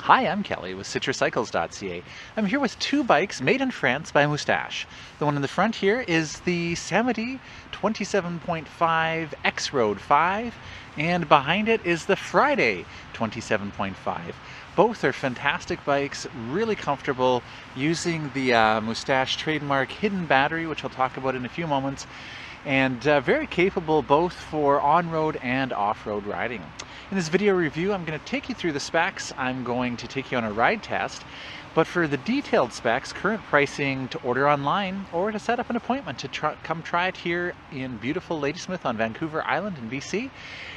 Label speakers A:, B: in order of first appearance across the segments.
A: Hi, I'm Kelly with citruscycles.ca. I'm here with two bikes made in France by Moustache. The one in the front here is the Samedi 27.5 X-Road 5, and behind it is the Friday 27.5. Both are fantastic bikes, really comfortable, using the Moustache trademark hidden battery, which I'll talk about in a few moments, and very capable both for on-road and off-road riding. In this video review, I'm going to take you through the specs. I'm going to take you on a ride test, but for the detailed specs, current pricing, to order online or to set up an appointment to come try it here in beautiful Ladysmith on Vancouver Island in BC,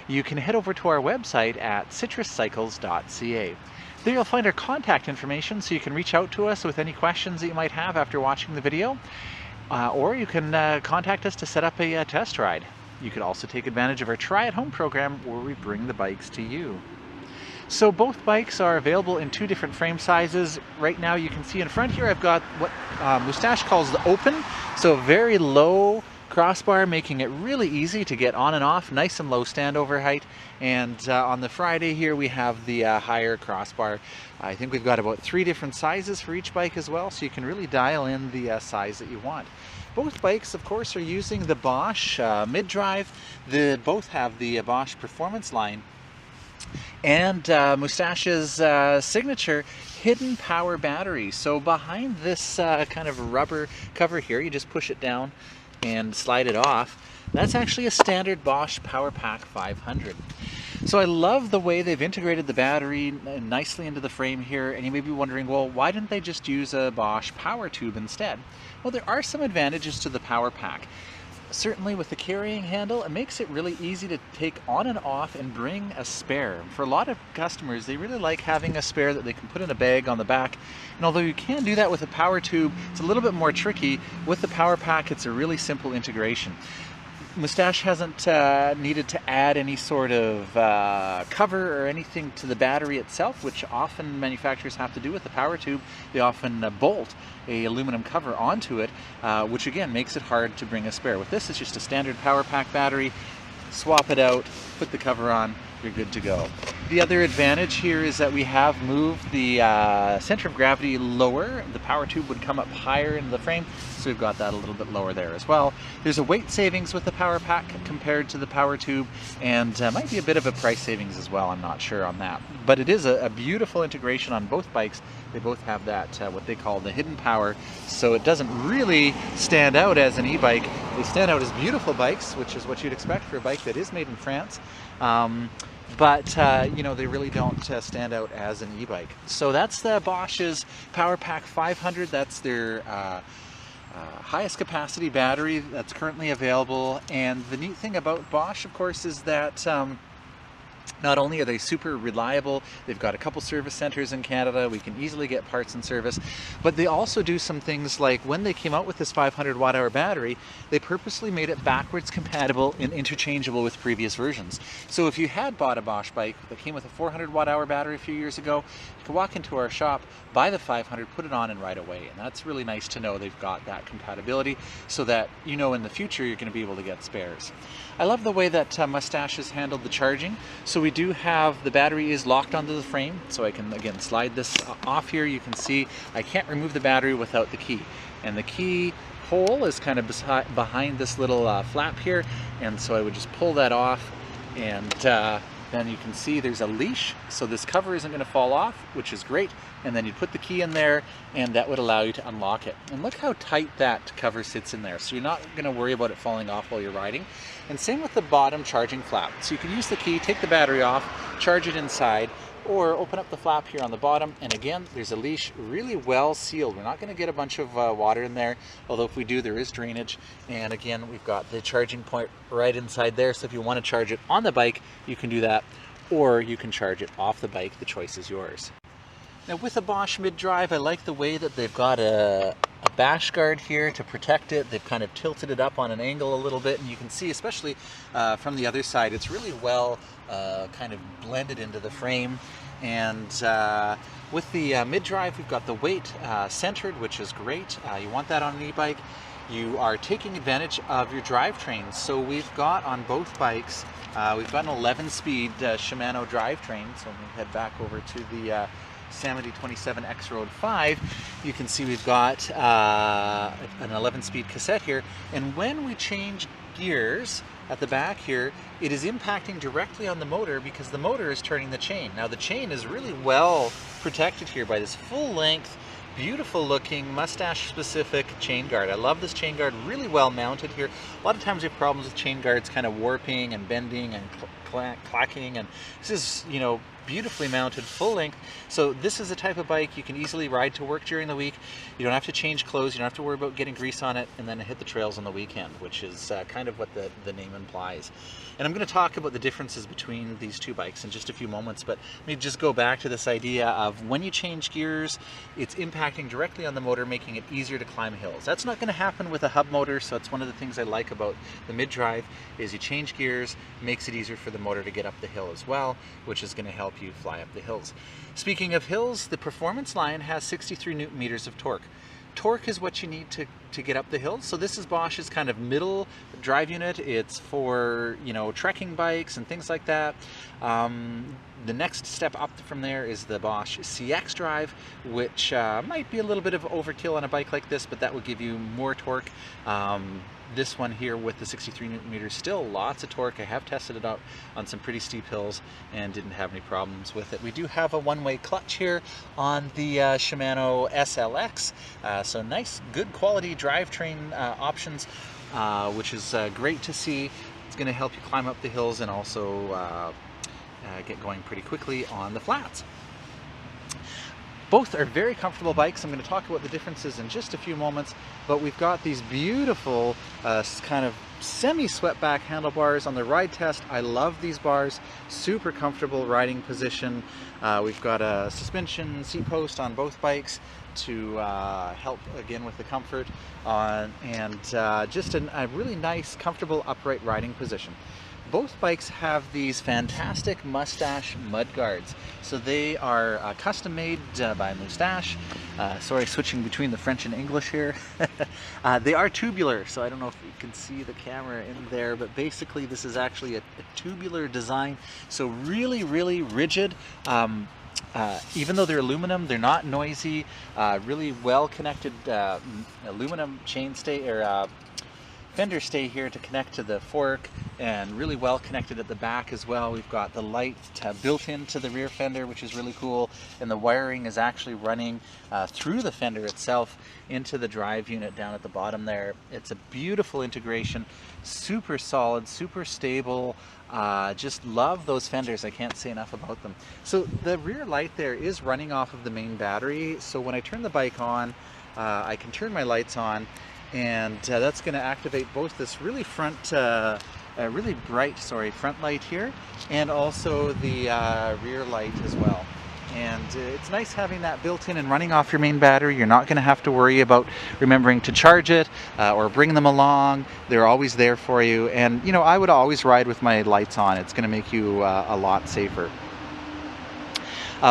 A: you can head over to our website at citruscycles.ca. There you'll find our contact information so you can reach out to us with any questions that you might have after watching the video. Or you can contact us to set up a test ride. You could also take advantage of our Try at Home program where we bring the bikes to you. So both bikes are available in two different frame sizes. Right now you can see in front here I've got what Moustache calls the open, so very low crossbar, making it really easy to get on and off, nice and low standover height. And on the Friday here we have the higher crossbar. I think we've got about 3 different sizes for each bike as well, so you can really dial in the size that you want. Both bikes, of course, are using the Bosch mid-drive. Both have the Bosch performance line and Moustache's signature hidden power battery. So behind this kind of rubber cover here, you just push it down and slide it off. That's actually a standard Bosch Power Pack 500. So I love the way they've integrated the battery nicely into the frame here, and you may be wondering, well, why didn't they just use a Bosch power tube instead? Well, there are some advantages to the Power Pack. Certainly with the carrying handle, it makes it really easy to take on and off and bring a spare. For a lot of customers, they really like having a spare that they can put in a bag on the back. And although you can do that with a power tube, it's a little bit more tricky. With the Power Pack, it's a really simple integration. Moustache hasn't needed to add any sort of cover or anything to the battery itself, which often manufacturers have to do with the power tube. They often bolt a aluminum cover onto it, which again makes it hard to bring a spare. With this, it's just a standard Power Pack battery. Swap it out, put the cover on, you're good to go. The other advantage here is that we have moved the center of gravity lower. The power tube would come up higher into the frame, so we've got that a little bit lower there as well. There's a weight savings with the Power Pack compared to the power tube, and might be a bit of a price savings as well, I'm not sure on that. But it is a beautiful integration on both bikes. They both have that, what they call the hidden power, so it doesn't really stand out as an e-bike. They stand out as beautiful bikes, which is what you'd expect for a bike that is made in France. But you know, they really don't stand out as an e-bike. So that's the Bosch's Power Pack 500. That's their highest capacity battery that's currently available. And the neat thing about Bosch, of course, is that not only are they super reliable, they've got a couple service centers in Canada, we can easily get parts and service, but they also do some things like when they came out with this 500 watt-hour battery, they purposely made it backwards compatible and interchangeable with previous versions. So if you had bought a Bosch bike that came with a 400 watt-hour battery a few years ago, you can walk into our shop, buy the 500, put it on and ride away. And that's really nice to know they've got that compatibility so that you know in the future you're going to be able to get spares. I love the way that Moustache has handled the charging. So we do have, the battery is locked onto the frame, so I can again slide this off here. You can see I can't remove the battery without the key, and the key hole is kind of behind this little flap here, and so I would just pull that off, and then you can see there's a leash, so this cover isn't going to fall off, which is great. And then you put the key in there, and that would allow you to unlock it. And look how tight that cover sits in there, so you're not going to worry about it falling off while you're riding. And same with the bottom charging flap. So you can use the key, take the battery off, charge it inside, or open up the flap here on the bottom, and again there's a leash, really well sealed. We're not going to get a bunch of water in there, although if we do there is drainage. And again, we've got the charging point right inside there, so if you want to charge it on the bike you can do that, or you can charge it off the bike. The choice is yours. Now with a Bosch mid-drive, I like the way that they've got a bash guard here to protect it. They've kind of tilted it up on an angle a little bit, and you can see, especially from the other side, it's really well kind of blended into the frame. And with the mid-drive, we've got the weight centered, which is great. You want that on an e-bike. You are taking advantage of your drivetrains. So we've got on both bikes, we've got an 11-speed Shimano drivetrain. So we head back over to the Samedi 27 X-Road 5, you can see we've got an 11-speed cassette here, and when we change gears at the back here, it is impacting directly on the motor because the motor is turning the chain. Now the chain is really well protected here by this full-length, beautiful looking Moustache specific chain guard. I love this chain guard, really well mounted here. A lot of times we have problems with chain guards kind of warping and bending and clacking, and this is, you know, beautifully mounted, full length. So this is the type of bike you can easily ride to work during the week. You don't have to change clothes, you don't have to worry about getting grease on it, and then hit the trails on the weekend, which is kind of what the name implies. And I'm going to talk about the differences between these two bikes in just a few moments, but maybe just go back to this idea of when you change gears, it's impacting directly on the motor, making it easier to climb hills. That's not going to happen with a hub motor, so it's one of the things I like about the mid-drive, is you change gears, makes it easier for the motor to get up the hill as well, which is going to help you fly up the hills. Speaking of hills, the performance line has 63 Newton meters of torque. Torque is what you need to get up the hills. So this is Bosch's kind of middle drive unit. It's for, you know, trekking bikes and things like that. The next step up from there is the Bosch CX drive, which might be a little bit of overkill on a bike like this, but that will give you more torque. This one here with the 63 Newton meters, still lots of torque. I have tested it out on some pretty steep hills and didn't have any problems with it. We do have a one-way clutch here on the Shimano SLX, so nice, good quality drivetrain options, which is great to see. It's going to help you climb up the hills and also get going pretty quickly on the flats. Both are very comfortable bikes. I'm going to talk about the differences in just a few moments, but we've got these beautiful kind of semi-swept back handlebars on the ride test. I love these bars, super comfortable riding position. We've got a suspension seat post on both bikes to help again with the comfort, and just a really nice, comfortable upright riding position. Both bikes have these fantastic Moustache mud guards. So they are custom made by Moustache. Sorry, switching between the French and English here. They are tubular, so I don't know if you can see the camera in there, but basically this is actually a tubular design. So really, really rigid. Even though they're aluminum, they're not noisy. Really well connected aluminum chainstay or fender stay here to connect to the fork, and really well connected at the back as well. We've got the light built into the rear fender, which is really cool, and the wiring is actually running through the fender itself into the drive unit down at the bottom there. It's a beautiful integration, super solid, super stable. Just love those fenders. I can't say enough about them. So the rear light there is running off of the main battery, so when I turn the bike on, I can turn my lights on, and that's going to activate both this really really bright front light here, and also the rear light as well. And it's nice having that built in and running off your main battery. You're not going to have to worry about remembering to charge it or bring them along. They're always there for you. And you know, I would always ride with my lights on. It's going to make you a lot safer.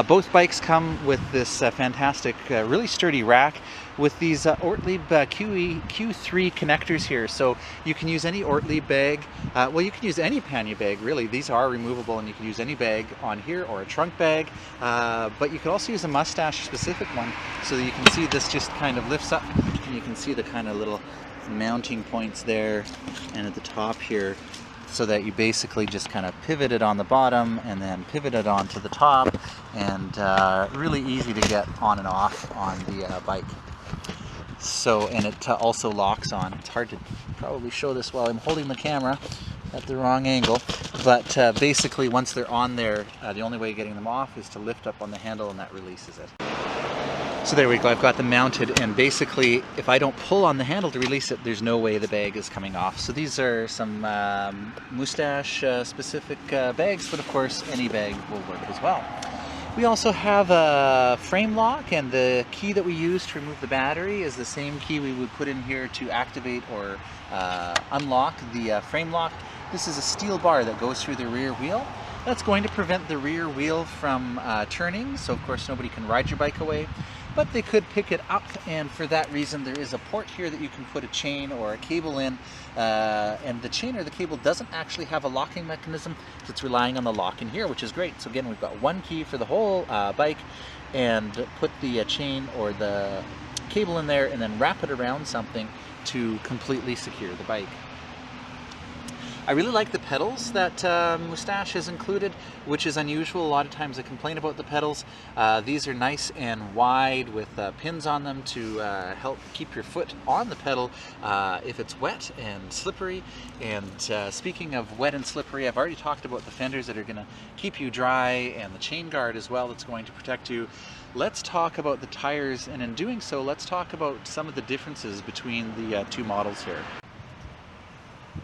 A: Both bikes come with this fantastic, really sturdy rack with these Ortlieb Q3 connectors here. So you can use any Ortlieb bag. Well, you can use any pannier bag, really. These are removable, and you can use any bag on here or a trunk bag. But you could also use a Moustache specific one, so that you can see this just kind of lifts up, and you can see the kind of little mounting points there and at the top here, so that you basically just kind of pivot it on the bottom and then pivot it onto the top, and really easy to get on and off on the bike. So, and it also locks on. It's hard to probably show this while I'm holding the camera at the wrong angle, but basically once they're on there, the only way of getting them off is to lift up on the handle, and that releases it. So there we go, I've got them mounted, and basically if I don't pull on the handle to release it, there's no way the bag is coming off. So these are some Moustache specific bags, but of course any bag will work as well. We also have a frame lock, and the key that we use to remove the battery is the same key we would put in here to activate or unlock the frame lock. This is a steel bar that goes through the rear wheel. That's going to prevent the rear wheel from turning, so of course nobody can ride your bike away. but they could pick it up, and for that reason there is a port here that you can put a chain or a cable in, and the chain or the cable doesn't actually have a locking mechanism. It's relying on the lock in here, which is great. So again, we've got one key for the whole bike, and put the chain or the cable in there and then wrap it around something to completely secure the bike. I really like the pedals that Moustache has included, which is unusual. A lot of times I complain about the pedals. These are nice and wide with pins on them to help keep your foot on the pedal if it's wet and slippery. And speaking of wet and slippery, I've already talked about the fenders that are going to keep you dry, and the chain guard as well that's going to protect you. Let's talk about the tires, and in doing so, let's talk about some of the differences between the two models here.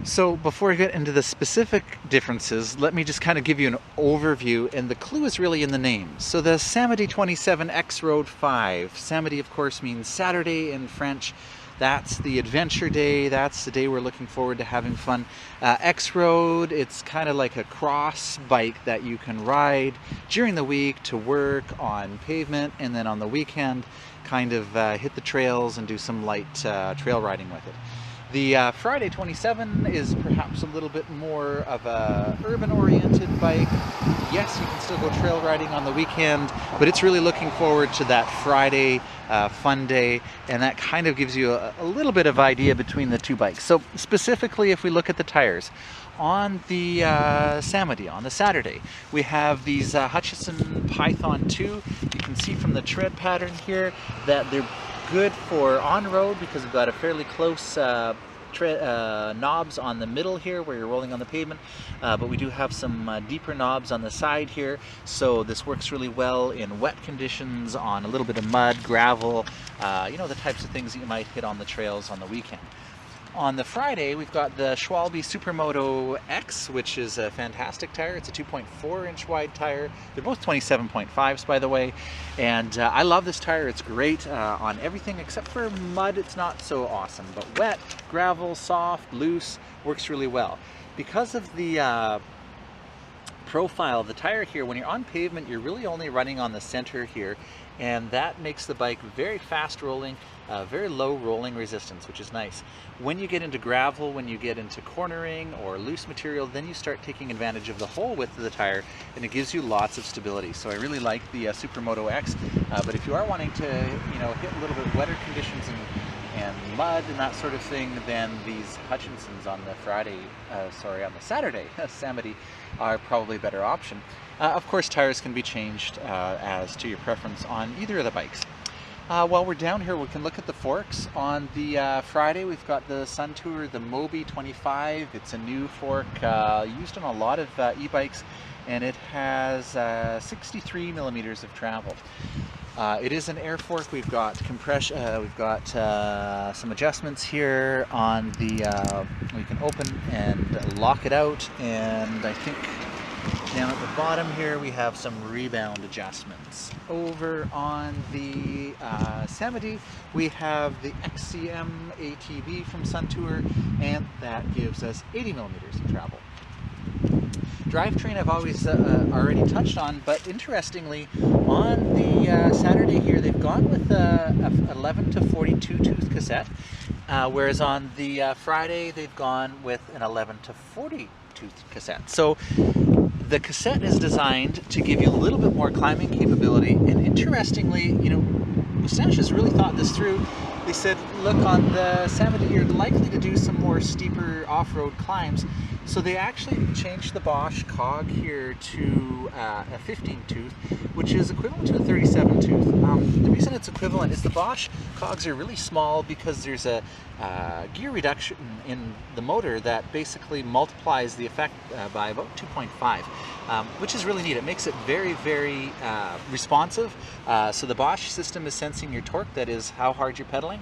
A: So before I get into the specific differences, let me just kind of give you an overview, and the clue is really in the name. So the Samedi 27 X-Road 5, Samedi of course means Saturday in French. That's the adventure day, that's the day we're looking forward to having fun. X-Road, it's kind of like a cross bike that you can ride during the week to work on pavement, and then on the weekend kind of hit the trails and do some light trail riding with it. The Friday 27 is perhaps a little bit more of a urban-oriented bike. Yes, you can still go trail riding on the weekend, but it's really looking forward to that Friday fun day, and that kind of gives you a little bit of idea between the two bikes. So specifically, if we look at the tires, on the Samedi, on the Saturday, we have these Hutchison Python 2. You can see from the tread pattern here that they're good for on-road because we've got a fairly close knobs on the middle here where you're rolling on the pavement, but we do have some deeper knobs on the side here, so this works really well in wet conditions, on a little bit of mud, gravel, you know, the types of things that you might hit on the trails on the weekend. On the Friday, we've got the Schwalbe Supermoto X, which is a fantastic tire. It's a 2.4-inch wide tire. They're both 27.5s, by the way. And I love this tire. It's great on everything except for mud. It's not so awesome. But wet, gravel, soft, loose, works really well. Because of the profile of the tire here, when you're on pavement, you're really only running on the center here, and that makes the bike very fast rolling, very low rolling resistance, which is nice. When you get into gravel, when you get into cornering or loose material, then you start taking advantage of the whole width of the tire, and it gives you lots of stability. So I really like the Supermoto X, but if you are wanting to, you know, hit a little bit wetter conditions and mud and that sort of thing, then these Hutchinsons on the on the Saturday, Samedi, are probably a better option. Of course, tires can be changed as to your preference on either of the bikes. While we're down here, we can look at the forks. On the Friday, we've got the Suntour, the Mobi 25. It's a new fork used on a lot of e-bikes, and it has 63 millimeters of travel. It is an air fork. We've got compression. We've got some adjustments here on the. We can open and lock it out, and I think down at the bottom here we have some rebound adjustments. Over on the Samedi, we have the XCM ATV from Suntour, and that gives us 80 millimeters of travel. Drivetrain I've always already touched on, but interestingly, on the Saturday here, they've gone with a 11 to 42 tooth cassette, whereas on the Friday, they've gone with an 11 to 40 tooth cassette. So the cassette is designed to give you a little bit more climbing capability, and interestingly, you know, Moustache has really thought this through. They said, look, on the Samedi, you're likely to do some more steeper off-road climbs. So they actually changed the Bosch cog here to a 15 tooth, which is equivalent to a 37 tooth. The reason it's equivalent is the Bosch cogs are really small because there's a gear reduction in the motor that basically multiplies the effect by about 2.5, which is really neat. It makes it very, very responsive. So the Bosch system is sensing your torque, that is how hard you're pedaling,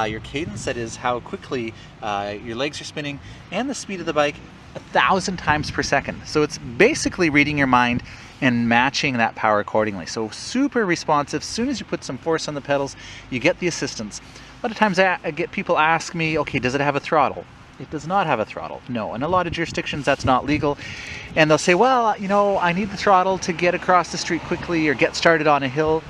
A: your cadence, that is how quickly your legs are spinning, and the speed of the bike, 1,000 times per second. So it's basically reading your mind and matching that power accordingly. So super responsive. As soon as you put some force on the pedals, you get the assistance. A lot of times I get people ask me, okay, does it have a throttle? It does not have a throttle, no. In a lot of jurisdictions, that's not legal. And they'll say, well, you know, I need the throttle to get across the street quickly or get started on a hill.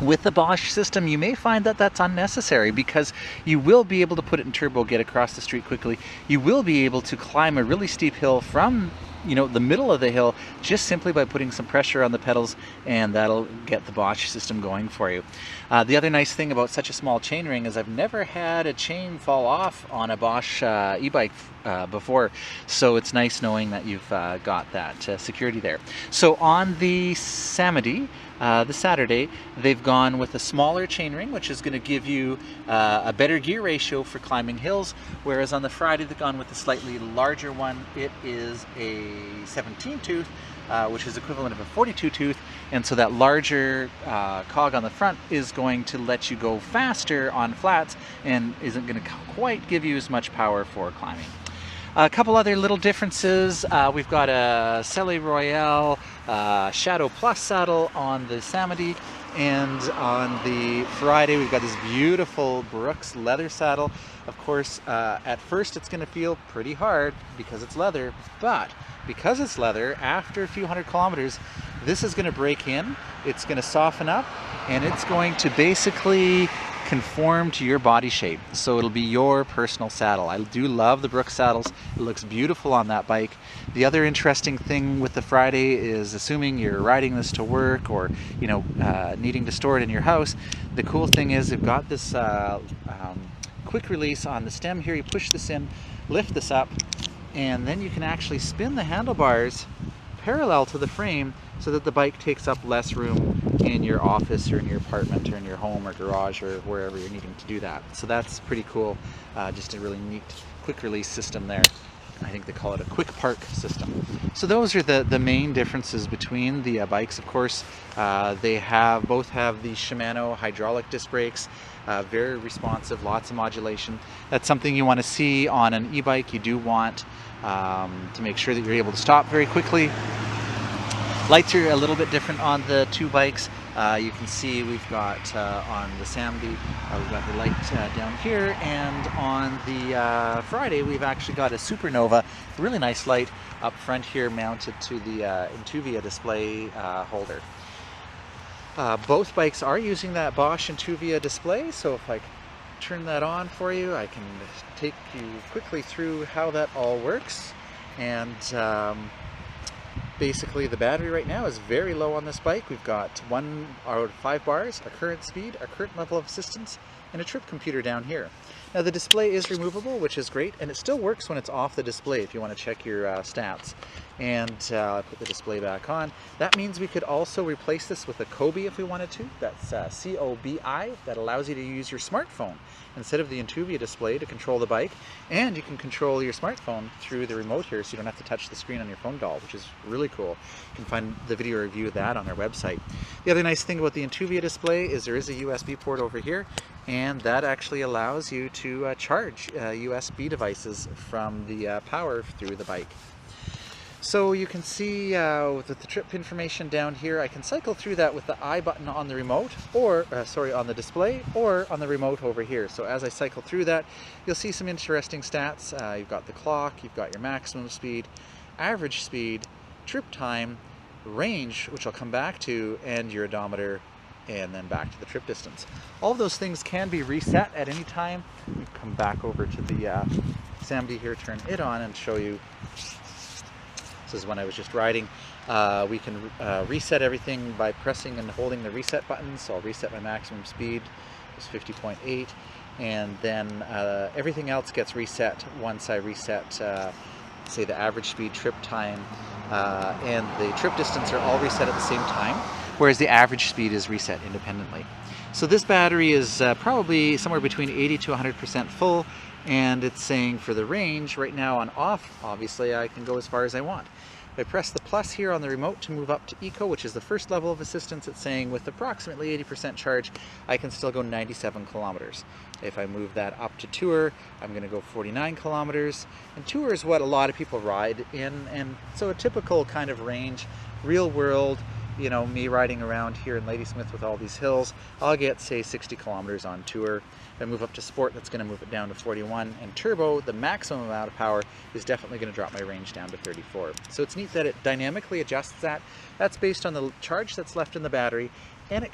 A: With the Bosch system, you may find that that's unnecessary because you will be able to put it in turbo, get across the street quickly. You will be able to climb a really steep hill from the middle of the hill just simply by putting some pressure on the pedals, and that'll get the Bosch system going for you. The other nice thing about such a small chainring is I've never had a chain fall off on a Bosch e-bike before, so it's nice knowing that you've got that security there. So on the Samedi, the Saturday, they've gone with a smaller chainring, which is going to give you a better gear ratio for climbing hills, whereas on the Friday they've gone with a slightly larger one. It is a 17 tooth, which is equivalent of a 42 tooth, and so that larger cog on the front is going to let you go faster on flats and isn't going to quite give you as much power for climbing. A couple other little differences. We've got a Selle Royale Shadow Plus saddle on the Samedi, and on the Friday we've got this beautiful Brooks leather saddle. Of course, at first it's going to feel pretty hard because it's leather, but because it's leather, after a few hundred kilometers, this is going to break in, it's going to soften up, and it's going to basically conform to your body shape. So it'll be your personal saddle. I do love the Brooks saddles. It looks beautiful on that bike. The other interesting thing with the Friday is, assuming you're riding this to work or needing to store it in your house, the cool thing is they've got this quick release on the stem here. You push this in, lift this up, and then you can actually spin the handlebars parallel to the frame so that the bike takes up less room in your office or in your apartment or in your home or garage or wherever you're needing to do that. So that's pretty cool. Just a really neat quick release system there. I think they call it a quick park system. So those are the main differences between the bikes. Of course, they both have the Shimano hydraulic disc brakes, very responsive, lots of modulation. That's something you want to see on an e-bike. You do want to make sure that you're able to stop very quickly. Lights are a little bit different on the two bikes. You can see we've got on the Samedi, we've got the light down here, and on the Friday we've actually got a Supernova, really nice light up front here mounted to the Intuvia display holder. Both bikes are using that Bosch Intuvia display, so if I turn that on for you, I can take you quickly through how that all works. And basically the battery right now is very low on this bike. We've got 1 out of 5 bars, a current speed, a current level of assistance, and a trip computer down here. Now the display is removable, which is great, and it still works when it's off the display if you want to check your stats. And put the display back on. That means we could also replace this with a Kobi if we wanted to. That's C-O-B-I. That allows you to use your smartphone instead of the Intuvia display to control the bike, and you can control your smartphone through the remote here, so you don't have to touch the screen on your phone doll, which is really cool. You can find the video review of that on our website. The other nice thing about the Intuvia display is there is a USB port over here, and that actually allows you to charge USB devices from the power through the bike. So you can see with the trip information down here, I can cycle through that with the I button on the remote, or on the display, or on the remote over here. So as I cycle through that, you'll see some interesting stats. You've got the clock, you've got your maximum speed, average speed, trip time, range, which I'll come back to, and your odometer, and then back to the trip distance. All of those things can be reset at any time. We come back over to the Samedi here, turn it on, and show you. This is when I was just riding. We can reset everything by pressing and holding the reset button. So I'll reset my maximum speed, it's 50.8, and then everything else gets reset once I reset, say, the average speed, trip time, and the trip distance are all reset at the same time, whereas the average speed is reset independently. So this battery is probably somewhere between 80 to 100% full, and it's saying for the range right now on off, obviously I can go as far as I want. If I press the plus here on the remote to move up to Eco, which is the first level of assistance, it's saying with approximately 80% charge, I can still go 97 kilometers. If I move that up to Tour, I'm going to go 49 kilometers. And Tour is what a lot of people ride in, and so a typical kind of range, real world, you know, me riding around here in Ladysmith with all these hills, I'll get, say, 60 kilometers on Tour. If I move up to Sport, that's going to move it down to 41. And Turbo, the maximum amount of power, is definitely going to drop my range down to 34. So it's neat that it dynamically adjusts that. That's based on the charge that's left in the battery and it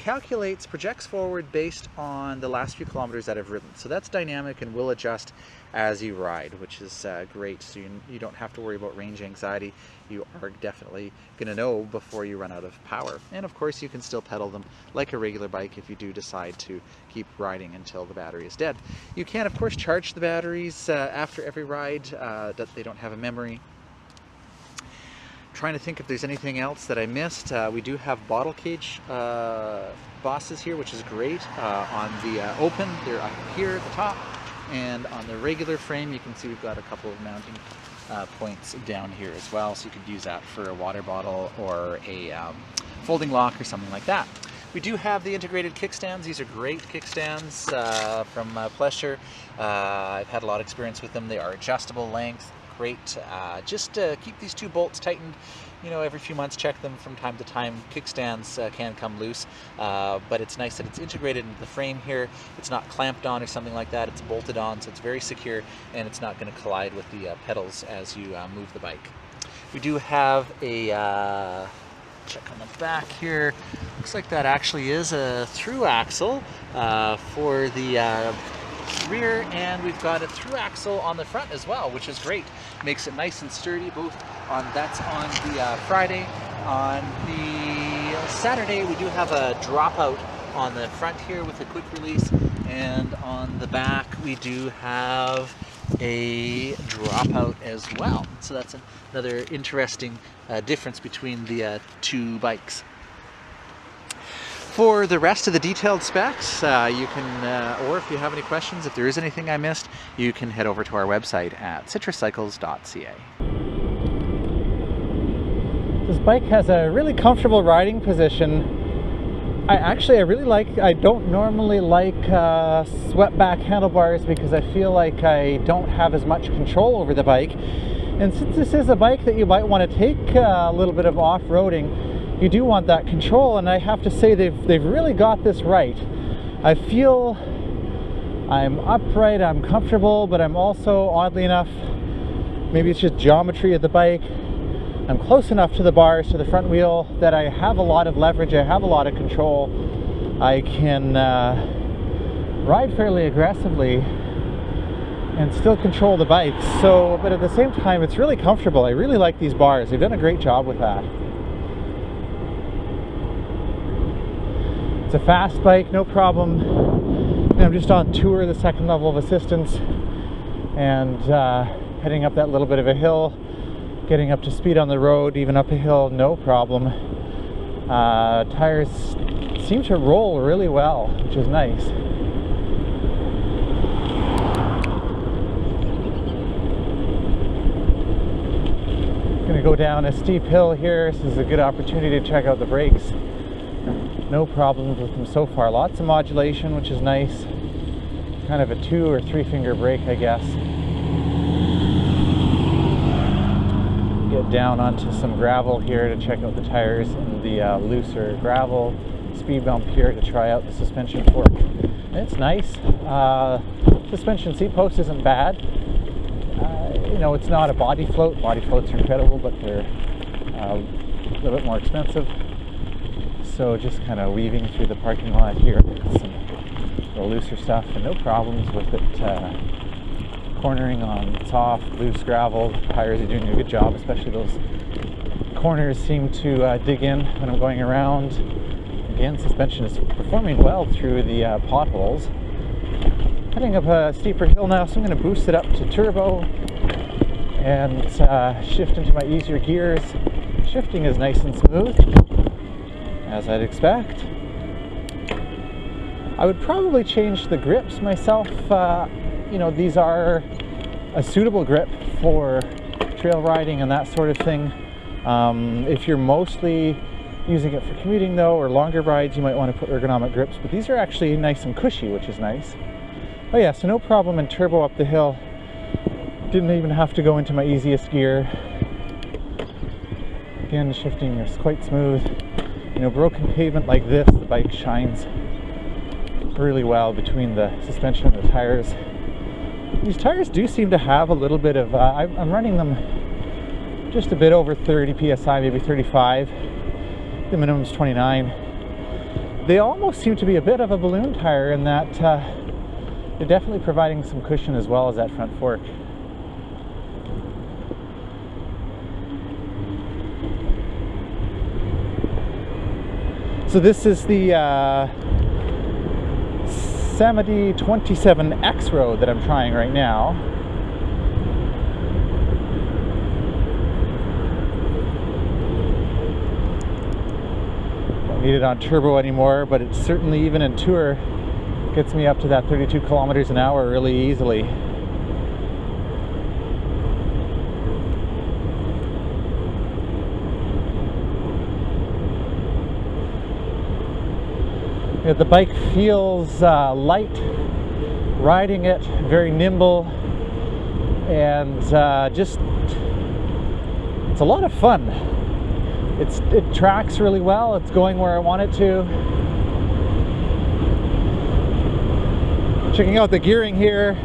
A: projects forward based on the last few kilometers that I've ridden. So that's dynamic and will adjust as you ride, which is great. So you don't have to worry about range anxiety. You are definitely going to know before you run out of power. And of course you can still pedal them like a regular bike if you do decide to keep riding until the battery is dead. You can of course charge the batteries after every ride, that they don't have a memory. Trying to think if there's anything else that I missed. We do have bottle cage bosses here, which is great. On the open, they're up here at the top, and on the regular frame you can see we've got a couple of mounting points down here as well, so you could use that for a water bottle or a folding lock or something like that. We do have the integrated kickstands. These are great kickstands from Pleasure. I've had a lot of experience with them. They are adjustable length. Great. Just keep these two bolts tightened, you know, every few months. Check them from time to time. Kickstands can come loose, but it's nice that it's integrated into the frame here. It's not clamped on or something like that. It's bolted on, so it's very secure, and it's not going to collide with the pedals as you move the bike. We do have a check on the back here. Looks like that actually is a through axle for the rear, and we've got a through axle on the front as well, which is great. Makes it nice and sturdy. Both on that's on the Friday. On the Saturday we do have a dropout on the front here with a quick release, and on the back we do have a dropout as well. So that's another interesting difference between the two bikes. For the rest of the detailed specs, you can, or if you have any questions, if there is anything I missed, you can head over to our website at citruscycles.ca. This bike has a really comfortable riding position. I really like, I don't normally like swept back handlebars because I feel like I don't have as much control over the bike. And since this is a bike that you might want to take a little bit of off-roading, you do want that control, and I have to say they've really got this right. I feel I'm upright, I'm comfortable, but I'm also, oddly enough, maybe it's just geometry of the bike, I'm close enough to the bars, to the front wheel, that I have a lot of leverage, I have a lot of control. I can ride fairly aggressively and still control the bike. So, but at the same time, it's really comfortable. I really like these bars. They've done a great job with that. It's a fast bike, no problem. And I'm just on tour, the second level of assistance, and heading up that little bit of a hill, getting up to speed on the road, even up a hill, no problem. Tires seem to roll really well, which is nice. Gonna go down a steep hill here. This is a good opportunity to check out the brakes. No problems with them so far. Lots of modulation, which is nice. Kind of a 2 or 3 finger brake, I guess. Get down onto some gravel here to check out the tires and the looser gravel. Speed bump here to try out the suspension fork. It's nice. Suspension seat post isn't bad. You know, it's not a body float. Body floats are incredible, but they're a little bit more expensive. So just kind of weaving through the parking lot here, some little looser stuff, and no problems with it cornering on soft, loose gravel. The tires are doing a good job, especially those corners seem to dig in when I'm going around. Again, suspension is performing well through the potholes. Heading up a steeper hill now, so I'm going to boost it up to turbo and shift into my easier gears. Shifting is nice and smooth, as I'd expect. I would probably change the grips myself. You know, these are a suitable grip for trail riding and that sort of thing. If you're mostly using it for commuting though, or longer rides, you might want to put ergonomic grips, but these are actually nice and cushy, which is nice. Oh yeah, so no problem in turbo up the hill. Didn't even have to go into my easiest gear. Again, shifting is quite smooth. You know, broken pavement like this, the bike shines really well between the suspension and the tires. These tires do seem to have a little bit of, I'm running them just a bit over 30 psi, maybe 35. The minimum is 29. they almost seem to be a bit of a balloon tire in that they're definitely providing some cushion as well as that front fork. So this is the Samedi 27X road that I'm trying right now. Don't need it on turbo anymore, but it's certainly, even in tour, gets me up to that 32 kilometers an hour really easily. The bike feels light, riding it, very nimble, and just, it's a lot of fun. It tracks really well, it's going where I want it to. Checking out the gearing here.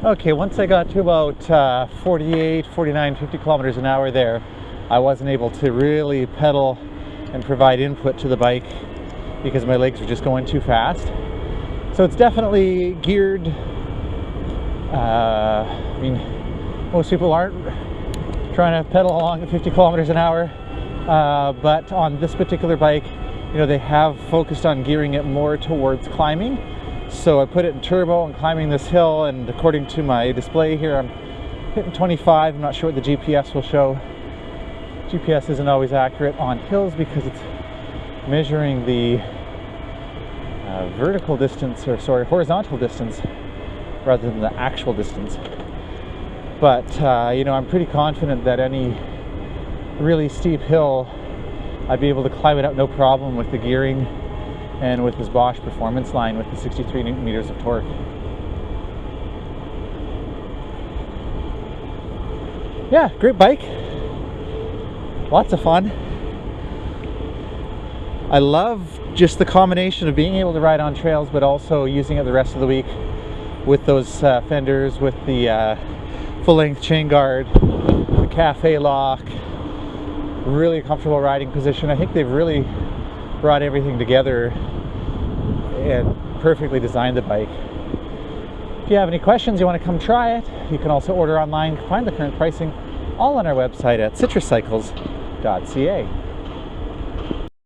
A: Okay, once I got to about 48, 49, 50 kilometers an hour there, I wasn't able to really pedal and provide input to the bike because my legs were just going too fast. So it's definitely geared. I mean, most people aren't trying to pedal along at 50 kilometers an hour, but on this particular bike, you know, they have focused on gearing it more towards climbing. So I put it in turbo and climbing this hill, and according to my display here, I'm hitting 25. I'm not sure what the GPS will show. GPS isn't always accurate on hills because it's measuring the vertical distance, or sorry, horizontal distance rather than the actual distance. But you know, I'm pretty confident that any really steep hill I'd be able to climb it up no problem with the gearing and with this Bosch performance line with the 63 Newton meters of torque. Yeah, great bike. Lots of fun. I love just the combination of being able to ride on trails but also using it the rest of the week with those fenders, with the full-length chain guard, the cafe lock, really comfortable riding position. I think they've really brought everything together and perfectly designed the bike. If you have any questions, you want to come try it, you can also order online, find the current pricing all on our website at citruscycles.ca.